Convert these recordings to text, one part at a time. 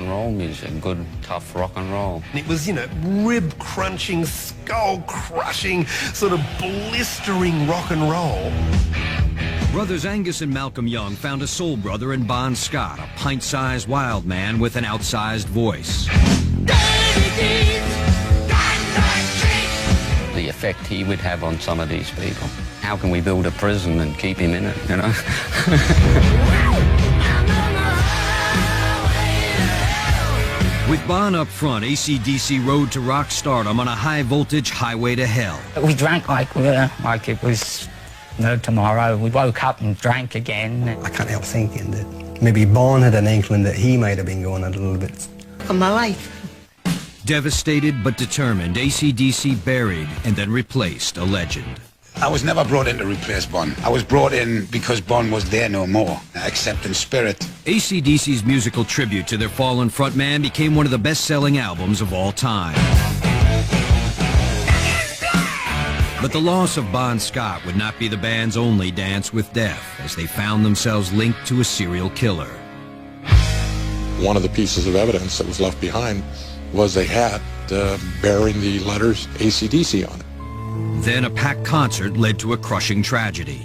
and roll music, good, tough rock and roll. It was, you know, rib-crunching, skull-crushing, sort of blistering rock and roll. Brothers Angus and Malcolm Young found a soul brother in Bon Scott, a pint-sized wild man with an outsized voice. The effect he would have on some of these people. How can we build a prison and keep him in it, you know? With Bon up front, AC/DC rode to rock stardom on a high-voltage highway to hell. We drank like it was no tomorrow. We woke up and drank again. I can't help thinking that maybe Bon had an inkling that he might have been going a little bit. For my life. Devastated but determined, AC/DC buried and then replaced a legend. I was never brought in to replace Bon. I was brought in because Bon was there no more, except in spirit. AC/DC's musical tribute to their fallen frontman became one of the best-selling albums of all time. But the loss of Bon Scott would not be the band's only dance with death, as they found themselves linked to a serial killer. One of the pieces of evidence that was left behind was a hat bearing the letters AC/DC on it. Then a packed concert led to a crushing tragedy.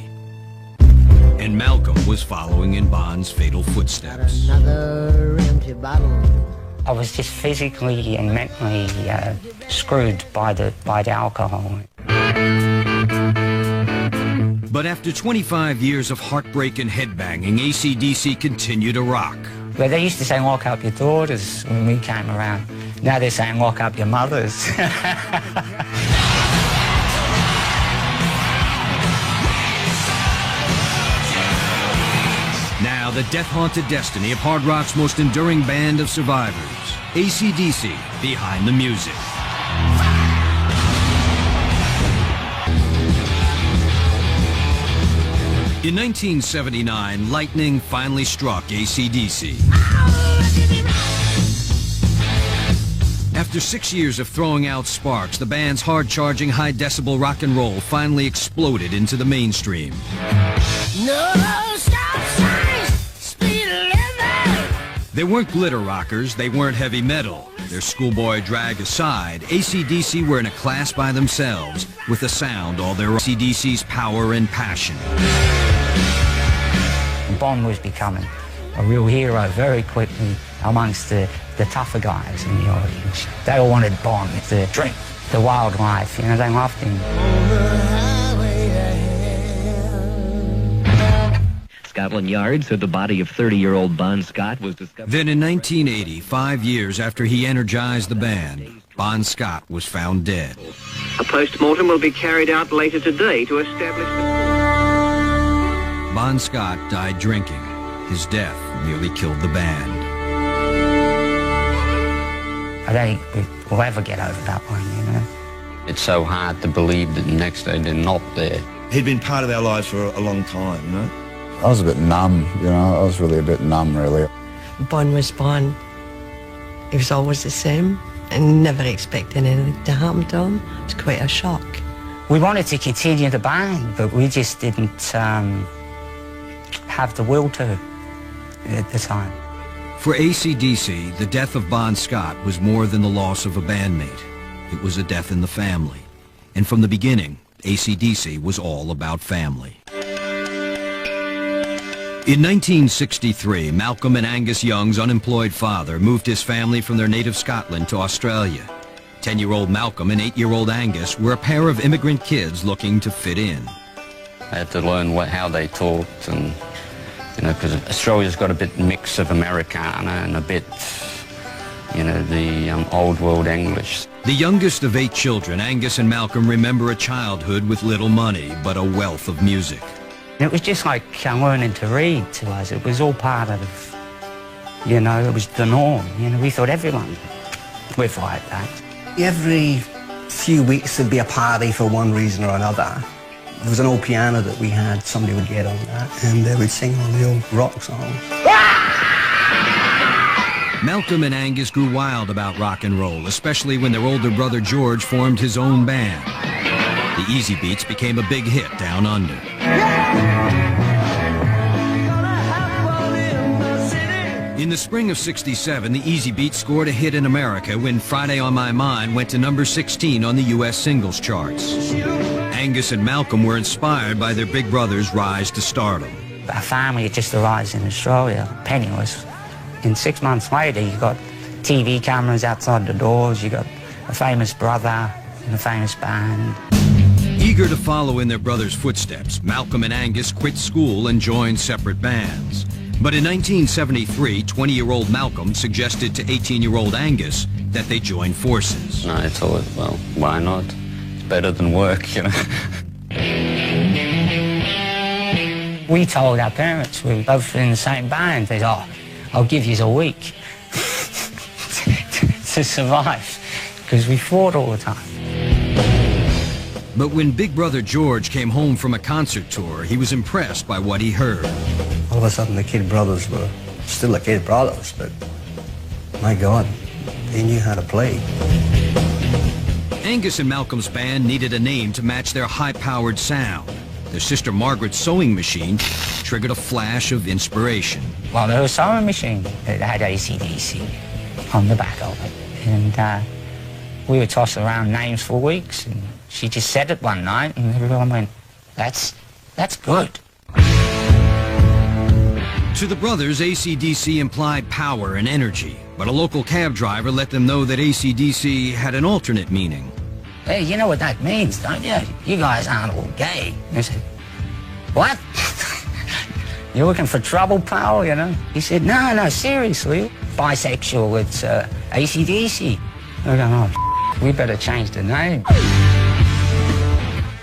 And Malcolm was following in Bon's fatal footsteps. Another empty bottle. I was just physically and mentally screwed by the alcohol. But after 25 years of heartbreak and headbanging, AC/DC continued to rock. But they used to say, lock up your daughters when we came around. Now they're saying, lock up your mothers. Now, the death-haunted destiny of hard rock's most enduring band of survivors, AC/DC, behind the music. In 1979, lightning finally struck AC/DC. After 6 years of throwing out sparks, the band's hard-charging, high-decibel rock and roll finally exploded into the mainstream. No stop signs, speed limit. They weren't glitter rockers, they weren't heavy metal. Their schoolboy drag aside, AC/DC were in a class by themselves, with a sound all their AC/DC's power and passion. Bon was becoming a real hero very quickly amongst the tougher guys in the audience. They all wanted Bon, the drink, the wild life, you know, they loved him. Scotland Yard said the body of 30-year-old Bon Scott was discovered. Then in 1980, 5 years after he energized the band, Bon Scott was found dead. A post-mortem will be carried out later today to establish the... Bon Scott died drinking. His death nearly killed the band. I don't think we'll ever get over that one, you know. It's so hard to believe that the next day they're not there. He'd been part of our lives for a long time, you know. I was a bit numb, you know. I was really a bit numb, really. Bon was Bon. He was always the same and never expected anything to happen to him. It was quite a shock. We wanted to continue the band, but we just didn't have the will to at the time. For AC/DC, the death of Bon Scott was more than the loss of a bandmate. It was a death in the family. And from the beginning, AC/DC was all about family. In 1963, Malcolm and Angus Young's unemployed father moved his family from their native Scotland to Australia. 10-year-old Malcolm and 8-year-old Angus were a pair of immigrant kids looking to fit in. I had to learn how they talked, and you know, because Australia's got a bit mix of Americana and a bit, you know, the old world English. The youngest of 8 children, Angus and Malcolm remember a childhood with little money, but a wealth of music. It was just like learning to read to us. It was all part of, you know, it was the norm. You know, we thought everyone lived like that. Every few weeks there'd be a party for one reason or another. There was an old piano that we had, somebody would get on that, and they would sing all the old rock songs. Malcolm and Angus grew wild about rock and roll, especially when their older brother George formed his own band. The Easy Beats became a big hit down under. In In the spring of '67, the Easy Beat scored a hit in America when Friday on My Mind went to number 16 on the U.S. singles charts. Angus and Malcolm were inspired by their big brother's rise to stardom. Our family had just arrived in Australia, penniless. And 6 months later, you got TV cameras outside the doors, you got a famous brother in a famous band. Eager to follow in their brother's footsteps, Malcolm and Angus quit school and joined separate bands. But in 1973, 20-year-old Malcolm suggested to 18-year-old Angus that they join forces. No, I thought, well, why not? It's better than work, you know. We told our parents we were both in the same band. They said, oh, I'll give you a week to survive, because we fought all the time. But when big brother George came home from a concert tour, he was impressed by what he heard. All of a sudden, the Kid Brothers were still the Kid Brothers, but my God, they knew how to play. Angus and Malcolm's band needed a name to match their high-powered sound. Their sister Margaret's sewing machine triggered a flash of inspiration. Well, there was a sewing machine that had AC/DC on the back of it. And we were tossing around names for weeks, and she just said it one night, and everyone went, that's good. To the brothers, AC/DC implied power and energy, but a local cab driver let them know that AC/DC had an alternate meaning. Hey, you know what that means, don't you? You guys aren't all gay. I said, what? You're looking for trouble, pal, you know? He said, no, seriously. Bisexual, it's AC/DC. I go, oh, we better change the name.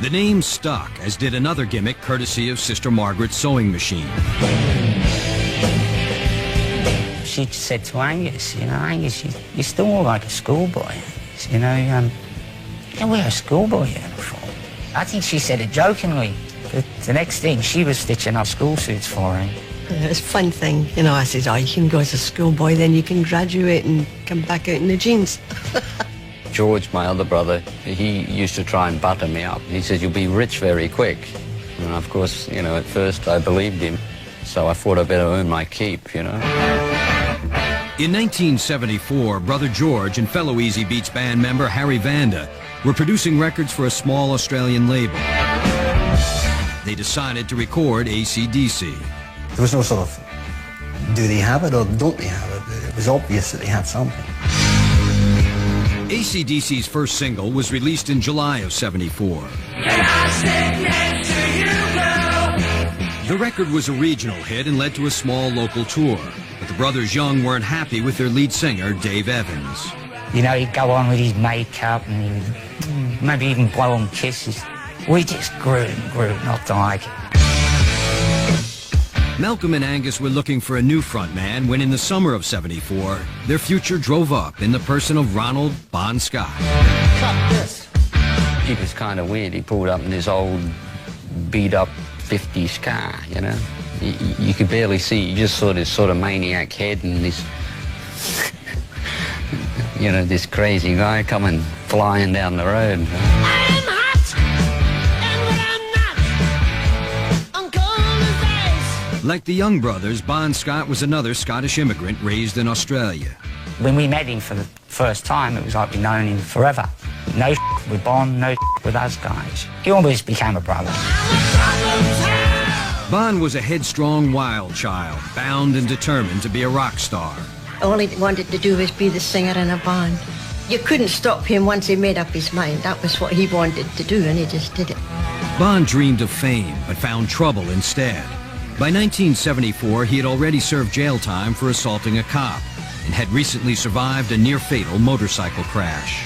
The name stuck, as did another gimmick courtesy of Sister Margaret's sewing machine. She said to Angus, you know, Angus, you're still more like a schoolboy. You know, you wear a schoolboy uniform. I think she said it jokingly. But the next thing, she was stitching up school suits for him. It's a fun thing. You know, I said, oh, you can go as a schoolboy, then you can graduate and come back out in the jeans. George, my other brother, he used to try and butter me up. He said, you'll be rich very quick. And of course, you know, at first I believed him. So I thought I'd better earn my keep, you know. In 1974, brother George and fellow Easy Beats band member Harry Vanda were producing records for a small Australian label. They decided to record AC/DC. There was no sort of, do they have it or don't they have it? It was obvious that they had something. AC/DC's first single was released in July of '74. The record was a regional hit and led to a small local tour, but the brothers Young weren't happy with their lead singer, Dave Evans. You know, he'd go on with his makeup and he would maybe even blow him kisses. We just grew not to like it. Malcolm and Angus were looking for a new frontman when in the summer of '74, their future drove up in the person of Ronald Bon Scott. Cut this. It was kind of weird. He pulled up in this old beat-up 50s car, you know. You could barely see. You just saw this sort of maniac head and this, you know, this crazy guy coming flying down the road. Like the Young brothers, Bon Scott was another Scottish immigrant raised in Australia. When we met him for the first time, it was like we'd known him forever. No with Bon, no with us guys. He almost became a brother. Bon was a headstrong wild child, bound and determined to be a rock star. All he wanted to do was be the singer in a band. You couldn't stop him once he made up his mind. That was what he wanted to do, and he just did it. Bon dreamed of fame, but found trouble instead. By 1974, he had already served jail time for assaulting a cop and had recently survived a near-fatal motorcycle crash.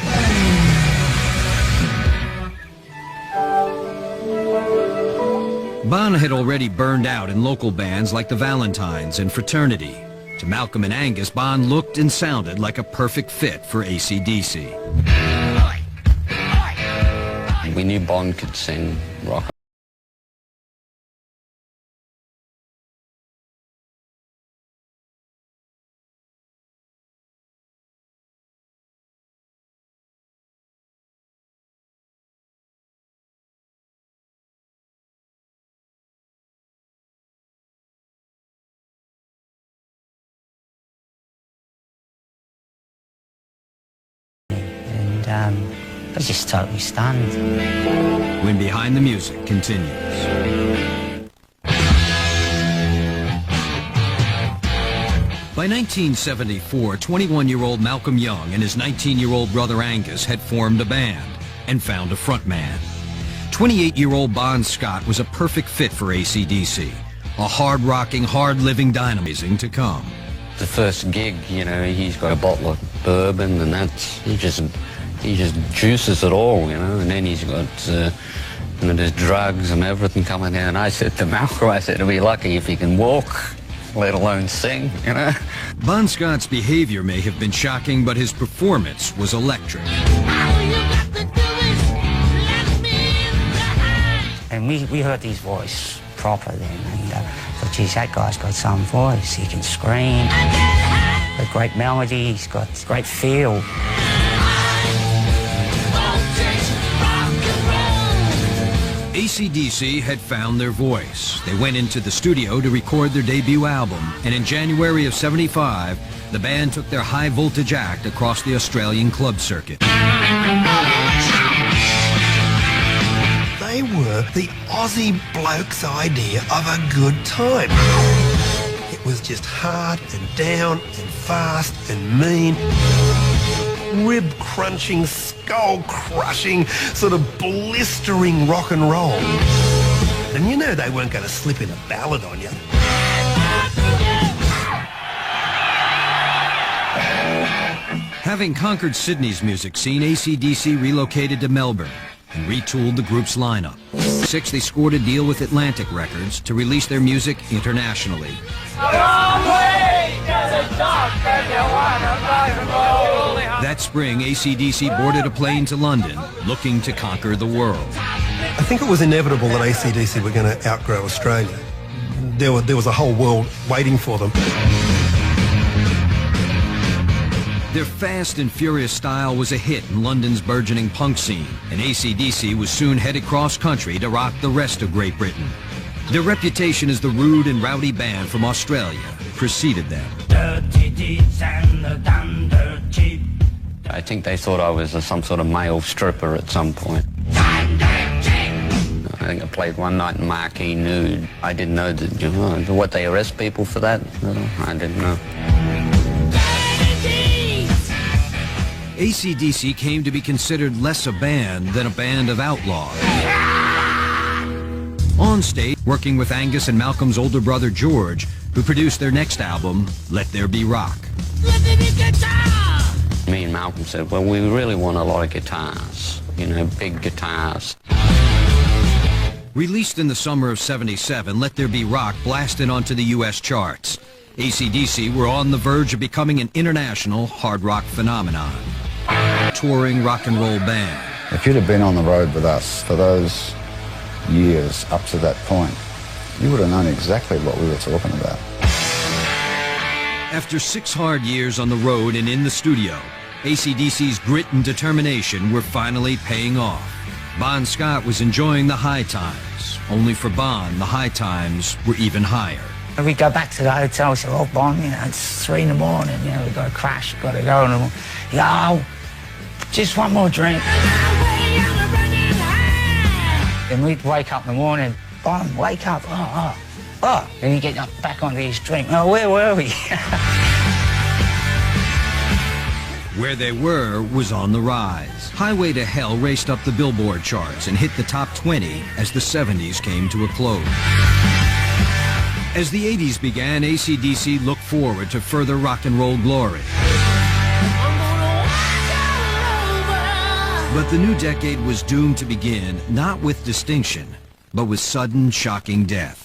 Bon had already burned out in local bands like the Valentines and Fraternity. To Malcolm and Angus, Bon looked and sounded like a perfect fit for AC/DC. We knew Bon could sing rock and I was just totally stunned. When Behind the Music continues. By 1974, 21-year-old Malcolm Young and his 19-year-old brother Angus had formed a band and found a frontman. 28-year-old Bon Scott was a perfect fit for AC/DC, a hard-rocking, hard-living dynamism to come. The first gig, you know, he's got a bottle of bourbon and he just juices it all, you know, and then he's got you know, there's drugs and everything coming in. And I said to Malcolm, I said, he'll be lucky if he can walk, let alone sing, you know. Bon Scott's behavior may have been shocking, but his performance was electric. And we heard his voice proper then, and thought, geez, that guy's got some voice. He can scream, a great melody, he's got great feel. AC/DC had found their voice. They went into the studio to record their debut album, and in January of '75, the band took their high-voltage act across the Australian club circuit. They were the Aussie bloke's idea of a good time. It was just hard and down and fast and mean. Rib-crunching, skull-crushing, sort of blistering rock and roll. And you know they weren't going to slip in a ballad on you. Having conquered Sydney's music scene, AC/DC relocated to Melbourne and retooled the group's lineup. '6, they scored a deal with Atlantic Records to release their music internationally. That spring, AC/DC boarded a plane to London, looking to conquer the world. I think it was inevitable that AC/DC were going to outgrow Australia. There was a whole world waiting for them. Their fast and furious style was a hit in London's burgeoning punk scene, and AC/DC was soon headed cross-country to rock the rest of Great Britain. Their reputation as the rude and rowdy band from Australia preceded them. Dirty deeds and the done dirt cheap. I think they thought I was some sort of male stripper at some point. I think I played one night in Marquee nude. I didn't know that, you know, what, they arrest people for that? No, I didn't know. AC/DC came to be considered less a band than a band of outlaws. On stage, working with Angus and Malcolm's older brother George, who produced their next album, Let There Be Rock. Me and Malcolm said, well, we really want a lot of guitars, you know, big guitars. Released in the summer of '77, Let There Be Rock blasted onto the U.S. charts. AC/DC were on the verge of becoming an international hard rock phenomenon. Touring rock and roll band. If you'd have been on the road with us for those years up to that point, you would have known exactly what we were talking about. After 6 hard years on the road and in the studio, AC/DC's grit and determination were finally paying off. Bon Scott was enjoying the high times. Only for Bon, the high times were even higher. We go back to the hotel, we say, oh, Bon, you know, it's 3 in the morning, you know, we've got to crash, we've got to go. And he goes, oh, just one more drink. And we'd wake up in the morning, Bon, wake up, oh. And he'd get up back onto his drink. Oh, where were we? Where they were was on the rise. Highway to Hell raced up the Billboard charts and hit the top 20 as the '70s came to a close. As the '80s began, AC/DC looked forward to further rock and roll glory. But the new decade was doomed to begin, not with distinction, but with sudden, shocking death.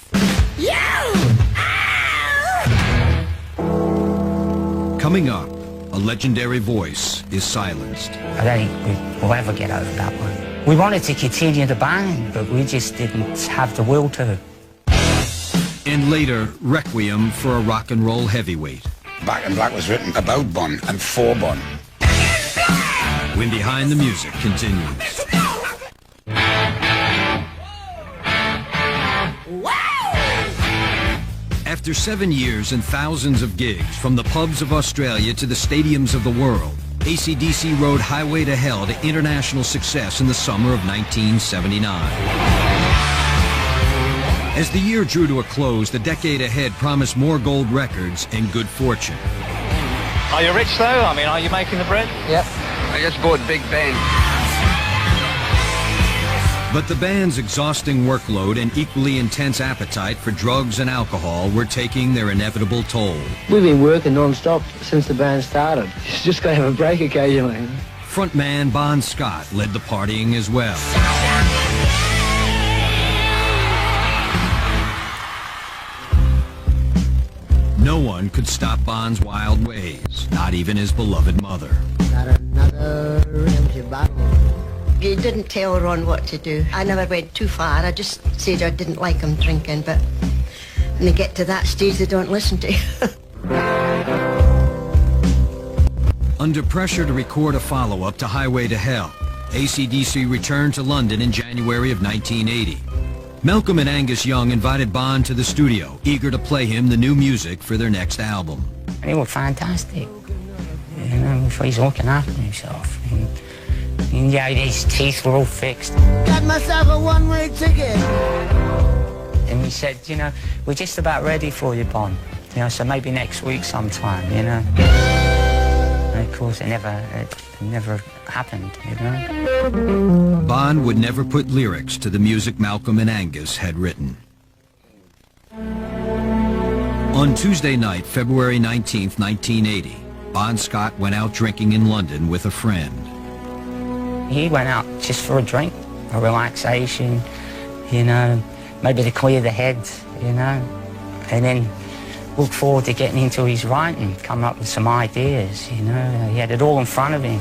Coming up, a legendary voice is silenced. I don't think we'll ever get over that one. We wanted to continue the band, but we just didn't have the will to. And later, Requiem for a rock and roll heavyweight. Back in Black was written about Bon and for Bon. When Behind the Music continues. After 7 years and thousands of gigs, from the pubs of Australia to the stadiums of the world, AC/DC rode Highway to Hell to international success in the summer of 1979. As the year drew to a close, the decade ahead promised more gold records and good fortune. Are you rich, though? I mean, are you making the bread? Yep. I just bought Big Ben. But the band's exhausting workload and equally intense appetite for drugs and alcohol were taking their inevitable toll. We've been working non-stop since the band started. You just got to have a break occasionally. Frontman Bon Scott led the partying as well. No one could stop Bon's wild ways, not even his beloved mother. Got another empty bottle. You didn't tell Ron what to do. I never went too far. I just said I didn't like him drinking, but when they get to that stage, they don't listen to you. Under pressure to record a follow-up to Highway to Hell, AC/DC returned to London in January of 1980. Malcolm and Angus Young invited Bon to the studio, eager to play him the new music for their next album. He was fantastic. You know, he's looking after himself. And yeah, his teeth were all fixed. Got myself a one-way ticket. And we said, you know, we're just about ready for you, Bon. You know, so maybe next week sometime, you know. And of course, it never happened, you know. Bon would never put lyrics to the music Malcolm and Angus had written. On Tuesday night, February 19th, 1980, Bon Scott went out drinking in London with a friend. He went out just for a drink, a relaxation, you know, maybe to clear the head, you know, and then look forward to getting into his writing, come up with some ideas, you know. He had it all in front of him.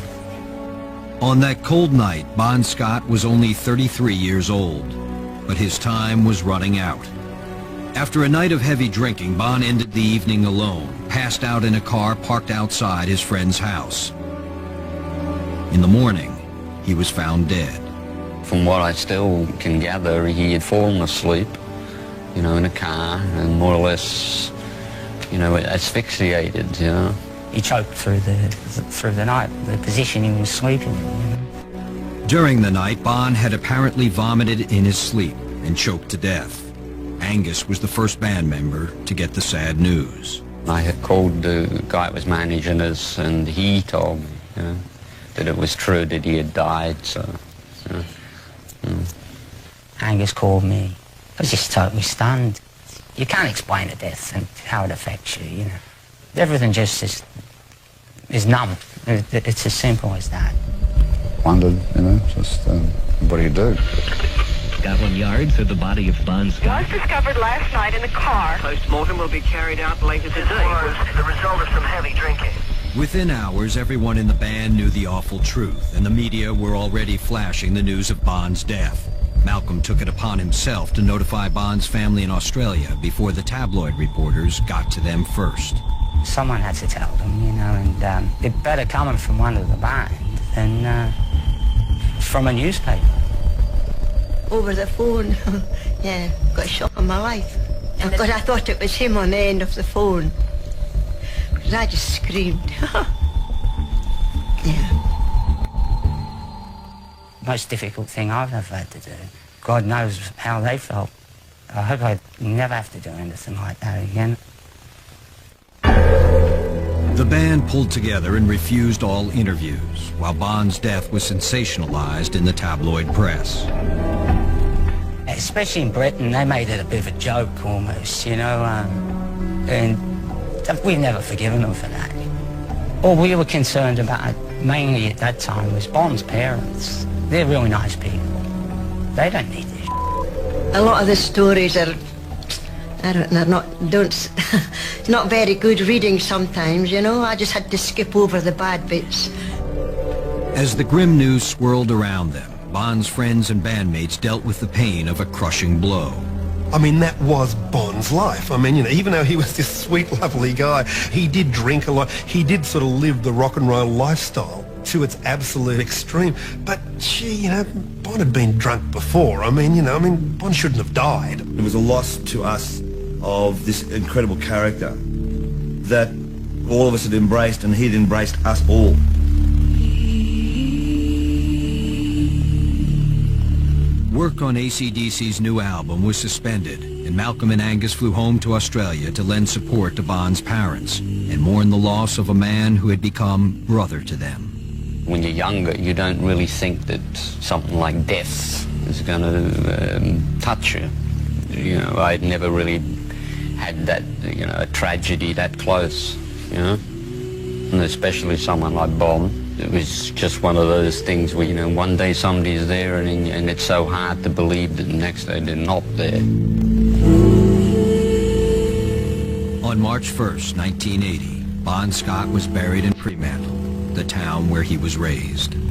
On that cold night, Bon Scott was only 33 years old, but his time was running out. After a night of heavy drinking, Bon ended the evening alone, passed out in a car parked outside his friend's house. In the morning, he was found dead. From what I still can gather, he had fallen asleep, you know, in a car and more or less, you know, asphyxiated, you know. He choked through the night, the position he was sleeping in, you know. During the night, Bon had apparently vomited in his sleep and choked to death. Angus was the first band member to get the sad news. I had called the guy that was managing us, and he told me, you know, that it was true that he had died, so, you know. Angus called me. I was just totally stunned. You can't explain a death and how it affects you, you know. Everything just is numb. It's as simple as that. Wondered, you know, just what do you do? Scotland Yard said the body of Bon Scott was discovered last night in the car. Post-mortem will be carried out later today. Was the result of some heavy drinking. Within hours, everyone in the band knew the awful truth, and the media were already flashing the news of Bon's death. Malcolm took it upon himself to notify Bon's family in Australia before the tabloid reporters got to them first. Someone had to tell them, you know, and it better coming from one of the band than from a newspaper. Over the phone, yeah, got a shock of my life. Because I thought it was him on the end of the phone. Because I just screamed. Yeah. Most difficult thing I've ever had to do. God knows how they felt. I hope I never have to do anything like that again. The band pulled together and refused all interviews, while Bon's death was sensationalized in the tabloid press. Especially in Britain, they made it a bit of a joke almost, you know, and we've never forgiven them for that. All we were concerned about, mainly at that time, was Bon's parents. They're really nice people. They don't need this. A lot of the stories are, not very good reading sometimes, you know. I just had to skip over the bad bits. As the grim news swirled around them, Bon's friends and bandmates dealt with the pain of a crushing blow. I mean, that was Bon's life. I mean, you know, even though he was this sweet, lovely guy, he did drink a lot. He did sort of live the rock and roll lifestyle to its absolute extreme. But, gee, you know, Bon had been drunk before. I mean, Bon shouldn't have died. It was a loss to us of this incredible character that all of us had embraced, and he'd embraced us all. Work on AC/DC's new album was suspended, and Malcolm and Angus flew home to Australia to lend support to Bon's parents and mourn the loss of a man who had become brother to them. When you're younger, you don't really think that something like death is going to touch you. You know, I'd never really had that, you know, a tragedy that close, you know, and especially someone like Bon. It was just one of those things where, you know, one day somebody's there and it's so hard to believe that the next day they're not there. On March 1st, 1980, Bon Scott was buried in Fremantle, the town where he was raised. And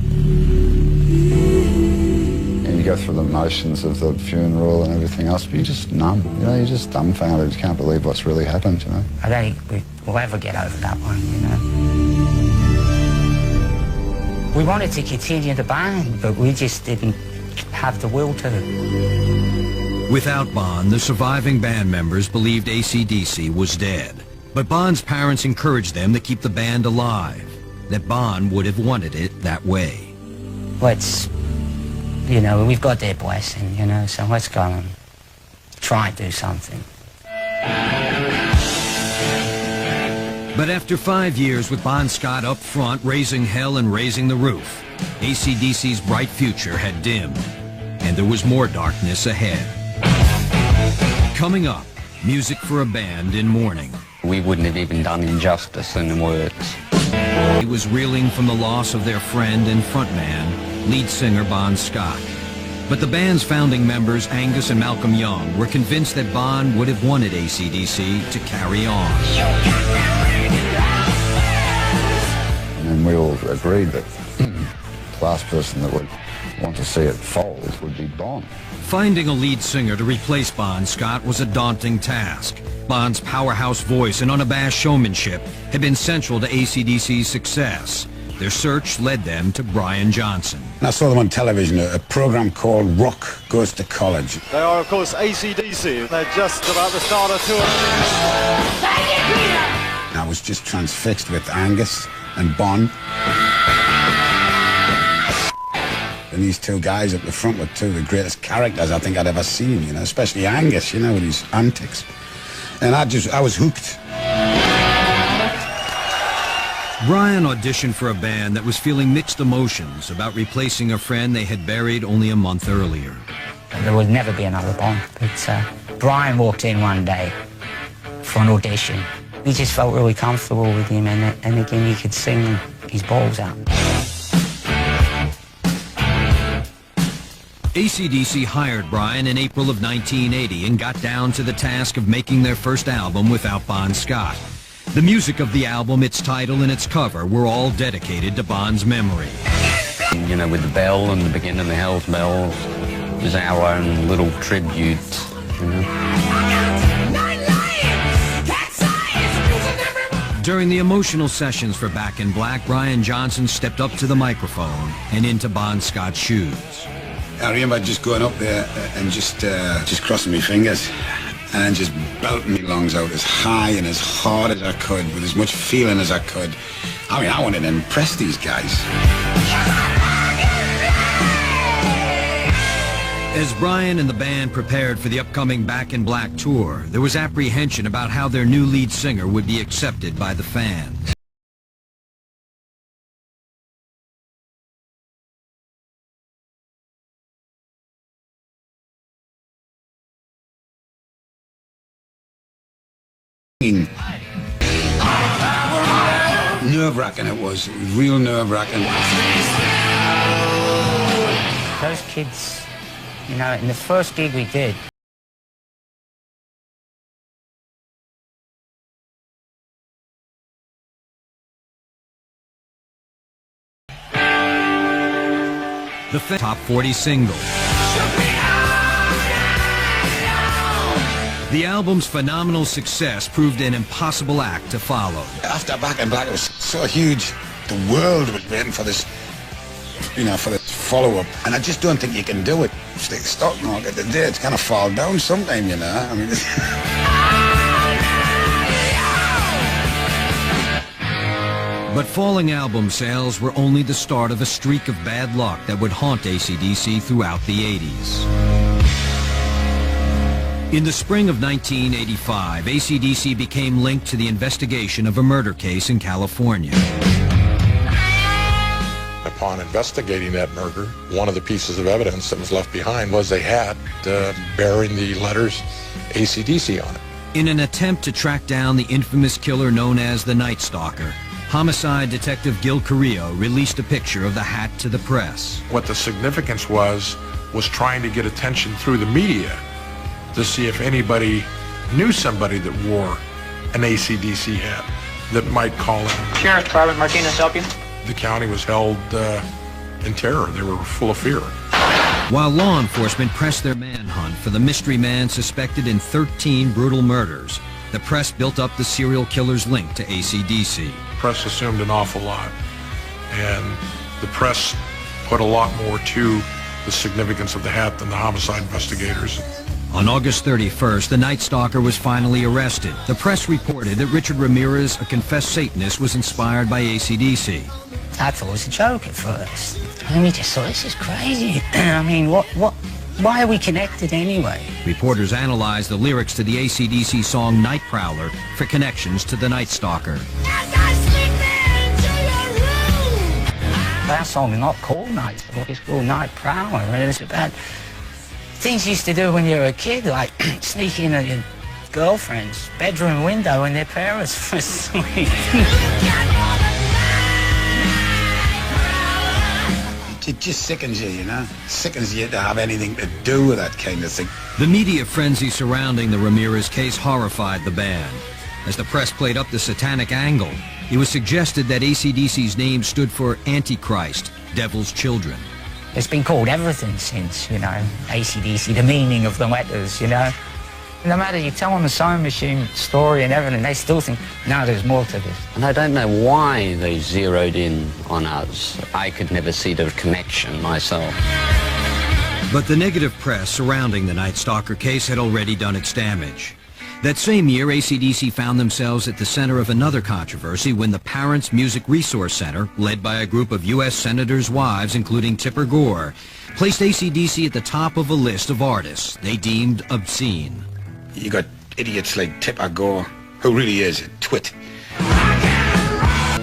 you go through the motions of the funeral and everything else, but you're just numb. You know, you're just dumbfounded. You can't believe what's really happened, you know. I don't think we'll ever get over that one, you know. We wanted to continue the band, but we just didn't have the will to. Without Bon, the surviving band members believed AC/DC was dead. But Bon's parents encouraged them to keep the band alive, that Bon would have wanted it that way. Let's, you know, we've got their blessing, you know, so let's go and try and do something. But after 5 years with Bon Scott up front, raising hell and raising the roof, AC/DC's bright future had dimmed, and there was more darkness ahead. Coming up, music for a band in mourning. We wouldn't have even done it justice in words. He was reeling from the loss of their friend and frontman, lead singer Bon Scott. But the band's founding members, Angus and Malcolm Young, were convinced that Bon would have wanted AC/DC to carry on. And we all agreed that the last person that would want to see it fold would be Bon. Finding a lead singer to replace Bon Scott was a daunting task. Bon's powerhouse voice and unabashed showmanship had been central to AC/DC's success. Their search led them to Brian Johnson. I saw them on television, a program called Rock Goes to College. They are, of course, AC/DC. They're just about to start a tour. I was just transfixed with Angus and Bon. And these two guys up the front were two of the greatest characters I think I'd ever seen, you know, especially Angus, you know, with his antics. And I was hooked. Brian auditioned for a band that was feeling mixed emotions about replacing a friend they had buried only a month earlier. There would never be another Bon, but Brian walked in one day for an audition. We just felt really comfortable with him, and again, he could sing his balls out. AC/DC hired Brian in April of 1980 and got down to the task of making their first album without Bon Scott. The music of the album, its title, and its cover were all dedicated to Bon's memory. You know, with the bell and the beginning of the Hell's Bells, it was our own little tribute, you know. During the emotional sessions for Back in Black, Brian Johnson stepped up to the microphone and into Bon Scott's shoes. I remember just going up there and just crossing my fingers and just belting my lungs out as high and as hard as I could with as much feeling as I could. I mean, I wanted to impress these guys. As Brian and the band prepared for the upcoming Back in Black tour, there was apprehension about how their new lead singer would be accepted by the fans. Nerve-wracking it was, real nerve-wracking. Those kids, you know, in the first gig we did, The top 40 single. The album's phenomenal success proved an impossible act to follow. After Back in Black, it was so huge. The world was waiting for this, you know, for this follow-up. And I just don't think you can do it. It's like the stock market today, it's going to fall down sometime, you know. I mean, But falling album sales were only the start of a streak of bad luck that would haunt AC/DC throughout the 80s. In the spring of 1985, AC/DC became linked to the investigation of a murder case in California. Upon investigating that murder, one of the pieces of evidence that was left behind was a hat bearing the letters AC/DC on it. In an attempt to track down the infamous killer known as the Night Stalker, homicide detective Gil Carrillo released a picture of the hat to the press. What the significance was trying to get attention through the media to see if anybody knew somebody that wore an AC/DC hat that might call in. Sheriff Department, Martinez, help you? The county was held in terror. They were full of fear. While law enforcement pressed their manhunt for the mystery man suspected in 13 brutal murders, the press built up the serial killer's link to AC/DC. Press assumed an awful lot, and the press put a lot more to the significance of the hat than the homicide investigators. On August 31st, the Night Stalker was finally arrested. The press reported that Richard Ramirez, a confessed Satanist, was inspired by AC/DC. I thought it was a joke at first. And we just thought, this is crazy. I mean, why are we connected anyway? Reporters analyzed the lyrics to the AC/DC song Night Prowler for connections to the Night Stalker. That song is not called Night Stalker, it's called Night Prowler. And it's about things you used to do when you were a kid, like sneak in at your girlfriend's bedroom window when their parents were asleep. It just sickens you, you know? Sickens you to have anything to do with that kind of thing. The media frenzy surrounding the Ramirez case horrified the band. As the press played up the satanic angle, it was suggested that AC/DC's name stood for Antichrist, Devil's Children. It's been called everything since, you know, AC/DC, the meaning of the letters, you know. No matter you tell them the sewing machine story and everything, they still think, no, there's more to this. And I don't know why they zeroed in on us. I could never see the connection myself. But the negative press surrounding the Night Stalker case had already done its damage. That same year, AC/DC found themselves at the center of another controversy when the Parents Music Resource Center, led by a group of U.S. senators' wives, including Tipper Gore, placed AC/DC at the top of a list of artists they deemed obscene. You got idiots like Tipper Gore, who really is a twit.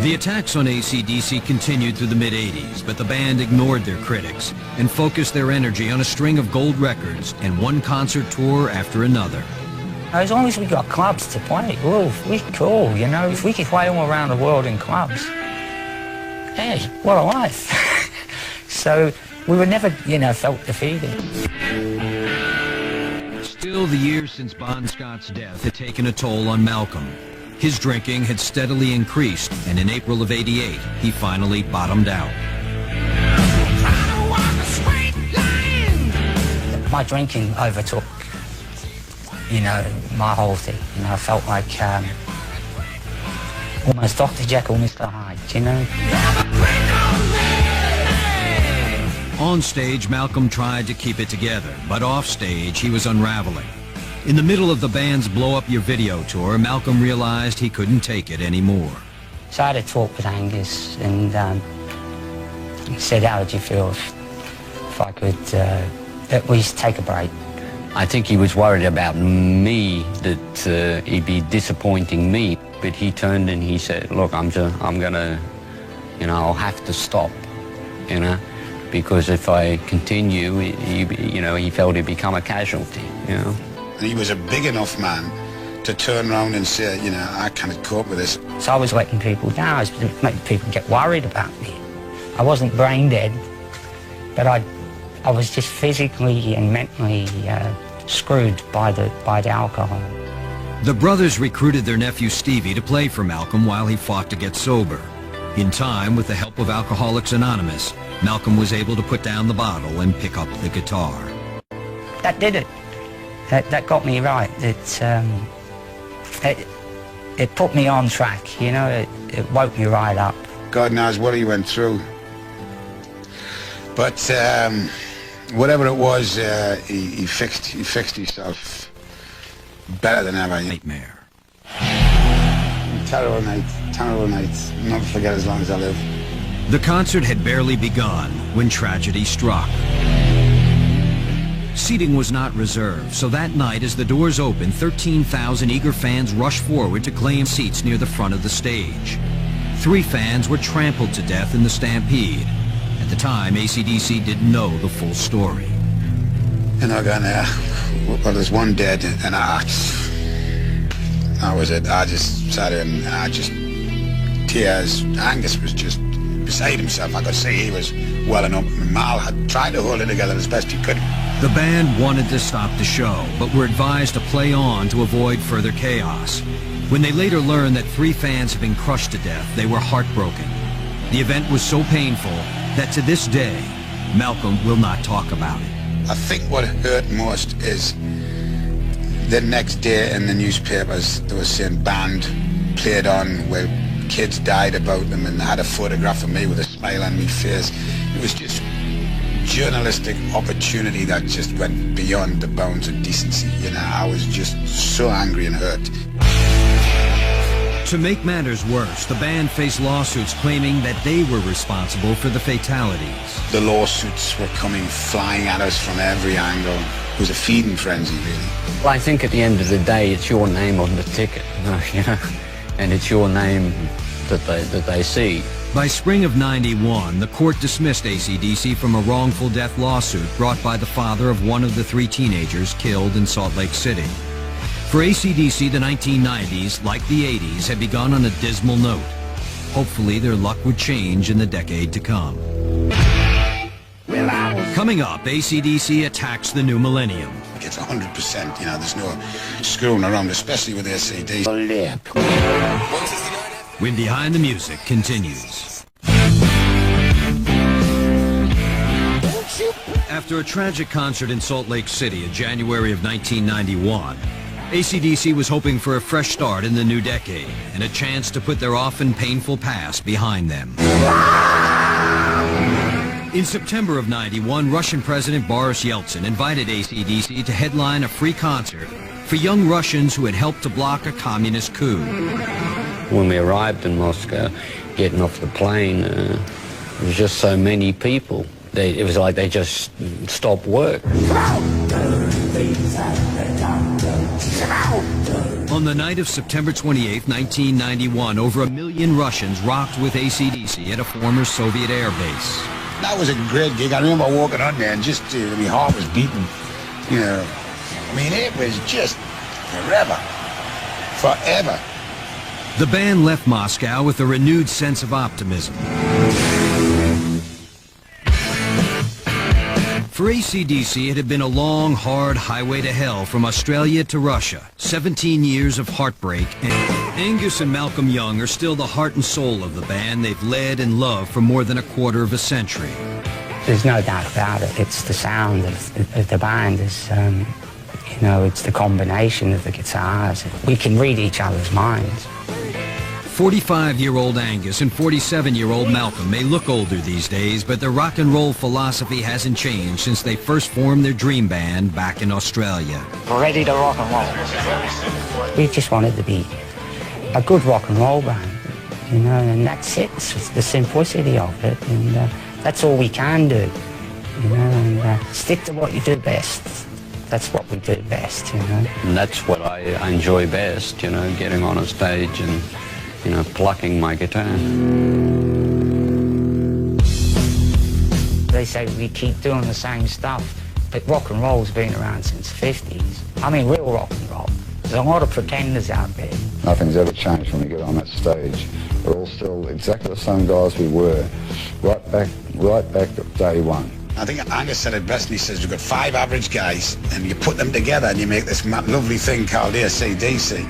The attacks on AC/DC continued through the mid-'80s, but the band ignored their critics and focused their energy on a string of gold records and one concert tour after another. As long as we got clubs to play, we're cool, you know. If we could play all around the world in clubs, hey, what a life. So we were never, you know, felt defeated. Still, the years since Bon Scott's death had taken a toll on Malcolm. His drinking had steadily increased, and in April of '88, he finally bottomed out. My drinking overtook, you know, my whole thing. You know, I felt like almost Dr. Jekyll, Mr. Hyde, you know. On stage, Malcolm tried to keep it together, but off stage, he was unraveling. In the middle of the band's Blow Up Your Video tour, Malcolm realized he couldn't take it anymore. So I had a talk with Angus, and he said, how would you feel if I could at least take a break? I think he was worried about me, that he'd be disappointing me. But he turned and he said, look, I'm gonna, you know, I'll have to stop, you know, because if I continue, he felt he'd become a casualty, you know. And he was a big enough man to turn around and say, you know, I can't cope with this. So I was letting people down. I was making people get worried about me. I wasn't brain dead, but I was just physically and mentally screwed by the alcohol. The brothers recruited their nephew Stevie to play for Malcolm while he fought to get sober. In time, with the help of Alcoholics Anonymous, Malcolm was able to put down the bottle and pick up the guitar. That did it. That got me right. It put me on track, you know. It woke me right up. God knows what he went through. But whatever it was, he fixed himself better than ever. Nightmare. Terrible nights. Never forget as long as I live. The concert had barely begun when tragedy struck. Seating was not reserved, so that night as the doors opened, 13,000 eager fans rushed forward to claim seats near the front of the stage. 3 fans were trampled to death in the stampede. At the time, AC/DC didn't know the full story. And I got there. Well, there's one dead, and that was it. I just sat there and tears. Angus was just beside himself. I could see he was welling up. Mal had tried to hold it together as best he could. The band wanted to stop the show, but were advised to play on to avoid further chaos. When they later learned that 3 fans had been crushed to death, they were heartbroken. The event was so painful that to this day, Malcolm will not talk about it. I think what hurt most is the next day in the newspapers they were saying band played on where kids died about them, and they had a photograph of me with a smile on my face. It was just journalistic opportunity that just went beyond the bounds of decency. You know, I was just so angry and hurt. To make matters worse, the band faced lawsuits claiming that they were responsible for the fatalities. The lawsuits were coming flying at us from every angle. It was a feeding frenzy, really. Well, I think at the end of the day, it's your name on the ticket, you know, and it's your name that they see. By spring of '91, the court dismissed AC/DC from a wrongful death lawsuit brought by the father of one of the 3 teenagers killed in Salt Lake City. For AC/DC, the 1990s, like the 80s, had begun on a dismal note. Hopefully, their luck would change in the decade to come. Coming up, AC/DC attacks the new millennium. It's 100%, you know, there's no screwing around, especially with AC/DC. When Behind the Music continues. After a tragic concert in Salt Lake City in January of 1991, AC/DC was hoping for a fresh start in the new decade and a chance to put their often painful past behind them. In September of '91, Russian President Boris Yeltsin invited AC/DC to headline a free concert for young Russians who had helped to block a communist coup. When we arrived in Moscow, getting off the plane, there was just so many people. It was like they just stopped work. On the night of September 28, 1991, over 1 million Russians rocked with AC/DC at a former Soviet air base. That was a great gig. I remember walking on there and just, my heart was beating, you know. I mean, it was just forever. The band left Moscow with a renewed sense of optimism. For AC/DC, it had been a long, hard highway to hell from Australia to Russia. 17 years of heartbreak. And Angus and Malcolm Young are still the heart and soul of the band they've led and loved for more than a quarter of a century. There's no doubt about it. It's the sound of the band. It's, you know, it's the combination of the guitars. We can read each other's minds. 45-year-old Angus and 47-year-old Malcolm may look older these days, but their rock and roll philosophy hasn't changed since they first formed their dream band back in Australia. Ready to rock and roll. We just wanted to be a good rock and roll band, you know, and that's it. It's the simplicity of it, and that's all we can do, you know, and stick to what you do best. That's what we do best, you know. And that's what I enjoy best, you know, getting on a stage and, you know, plucking my guitar. They say we keep doing the same stuff, but rock and roll's been around since the 50s. I mean, real rock and roll. There's a lot of pretenders out there. Nothing's ever changed when we get on that stage. We're all still exactly the same guys we were, right back at day one. I think Angus said it best, and he says, you've got 5 average guys, and you put them together and you make this lovely thing called AC/DC.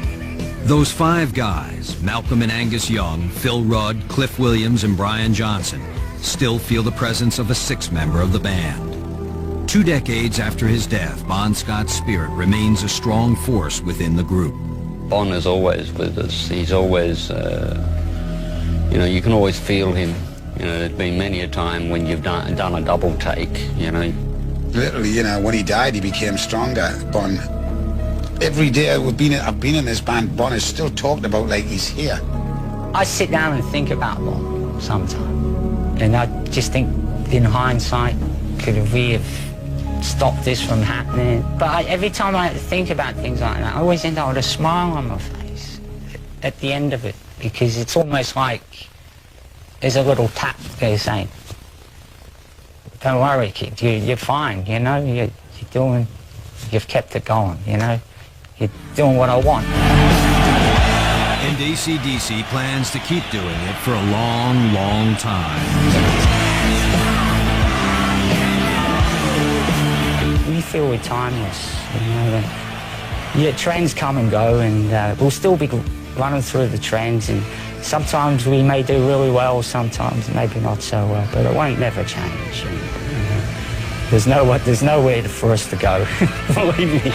Those 5 guys, Malcolm and Angus Young, Phil Rudd, Cliff Williams, and Brian Johnson, still feel the presence of a 6th member of the band. 2 decades after his death, Bon Scott's spirit remains a strong force within the group. Bon is always with us. He's always, you know, you can always feel him. You know, there's been many a time when you've done a double take, you know. Literally, you know, when he died, he became stronger. Bon Every day I've been in this band, Bon is still talked about like he's here. I sit down and think about Bon sometimes, and I just think, in hindsight, could we have stopped this from happening? But every time I think about things like that, I always end up with a smile on my face at the end of it, because it's almost like there's a little tap there saying, don't worry, kid, you're fine, you know, you've kept it going, you know, you're doing what I want. And AC/DC plans to keep doing it for a long, long time. We feel we're timeless, you know. Yeah, trends come and go, and we'll still be running through the trends, and sometimes we may do really well, sometimes maybe not so well, but it won't never change. You know. There's nowhere for us to go, believe me.